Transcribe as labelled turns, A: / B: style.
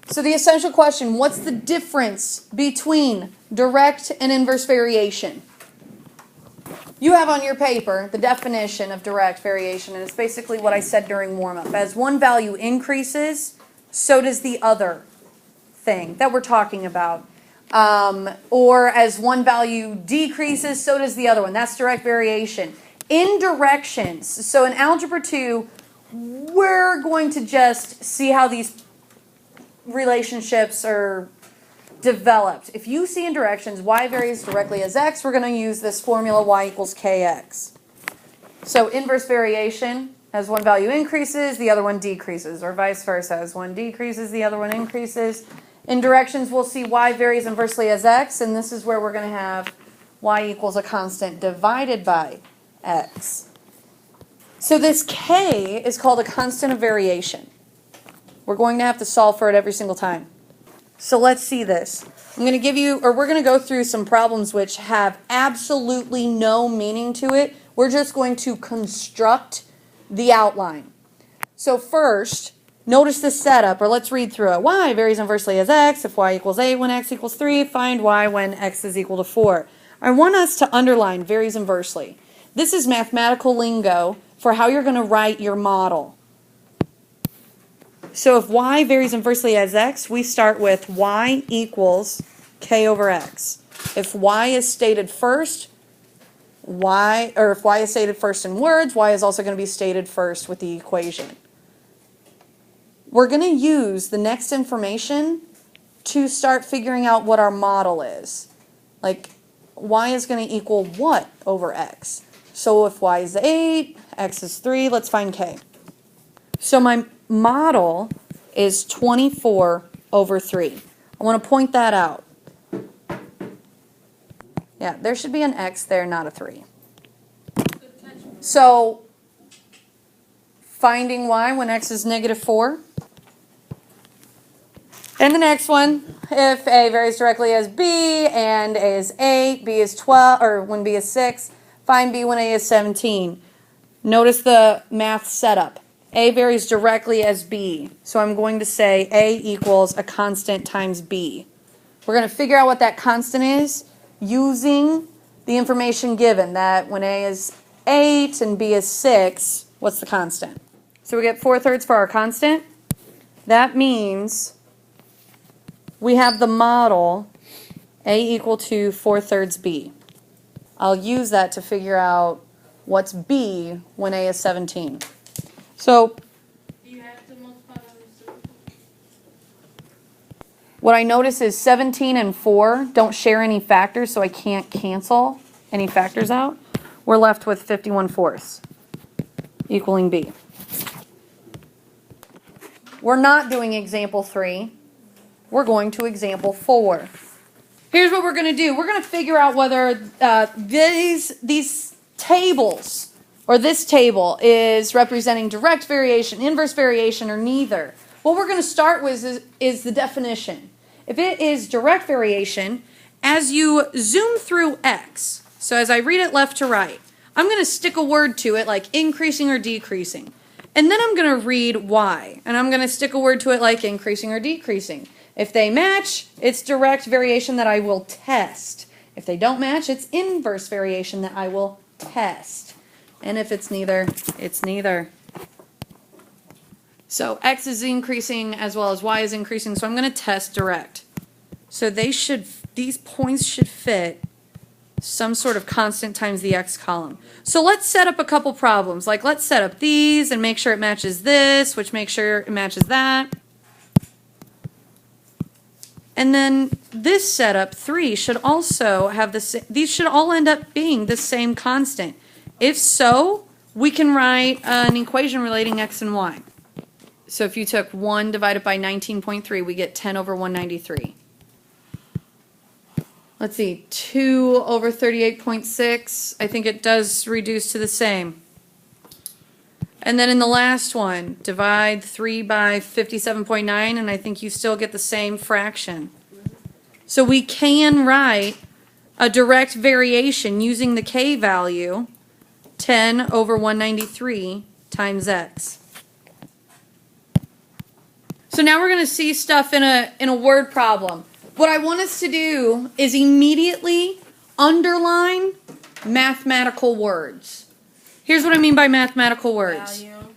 A: So the essential question, what's the difference between direct and inverse variation? You have on your paper the definition of direct variation, and it's basically what I said during warm-up. As one value increases, so does the other thing that we're talking about. Or as one value decreases, so does the other one. That's direct variation. In directions, so in Algebra 2, we're going to just see how these relationships are developed. If you see in directions y varies directly as x, we're going to use this formula y equals kx. So inverse variation, as one value increases, the other one decreases, or vice versa. As one decreases, the other one increases. In directions, we'll see y varies inversely as x, and this is where we're going to have y equals a constant divided by x. So this k is called a constant of variation. We're going to have to solve for it every single time. So let's see this. I'm going to give you, or we're going to go through some problems which have absolutely no meaning to it. We're just going to construct the outline. So first, notice the setup, or let's read through it. Y varies inversely as x. If y equals 8 when x equals 3, find y when x is equal to 4. I want us to underline varies inversely. This is mathematical lingo for how you're going to write your model. So if y varies inversely as x, we start with y equals k over x. If y is stated first, if y is stated first in words, y is also going to be stated first with the equation. We're going to use the next information to start figuring out what our model is. Like, y is going to equal what over x? So if y is 8, x is 3, let's find k. So my model is 24 over 3. I want to point that out. Yeah, there should be an x there, not a 3. So, finding y when x is negative 4. And the next one, if a varies directly as b and a is 8, b is 12, or when b is 6, find b when a is 17. Notice the math setup. A varies directly as b, so I'm going to say a equals a constant times b. We're going to figure out what that constant is using the information given, that when a is 8 and b is 6, what's the constant? So we get 4/3 for our constant. That means we have the model a equal to 4/3 b. I'll use that to figure out what's b when a is 17. So,
B: you have to multiply by the circle?
A: What I notice is 17 and 4 don't share any factors, so I can't cancel any factors out. We're left with 51/4 equaling b. We're not doing example 3. We're going to example 4. Here's what we're going to do. We're going to figure out whether these tables, or this table, is representing direct variation, inverse variation, or neither. What we're going to start with is the definition. If it is direct variation, as you zoom through x, so as I read it left to right, I'm going to stick a word to it like increasing or decreasing. And then I'm going to read y, and I'm going to stick a word to it like increasing or decreasing. If they match, it's direct variation that I will test. If they don't match, it's inverse variation that I will test. And if it's neither, it's neither. So x is increasing as well as y is increasing, so I'm going to test direct. So these points should fit some sort of constant times the x column. So let's set up a couple problems. Like, let's set up these and make sure it matches this, which makes sure it matches that. And then this setup, 3, should also have these should all end up being the same constant. If so, we can write an equation relating x and y. So if you took 1 divided by 19.3, we get 10 over 193. Let's see, 2 over 38.6, I think it does reduce to the same. And then in the last one, divide 3 by 57.9, and I think you still get the same fraction. So we can write a direct variation using the k value, 10 over 193 times x. So now we're going to see stuff in a word problem. What I want us to do is immediately underline mathematical words. Here's what I mean by mathematical words.
B: Value.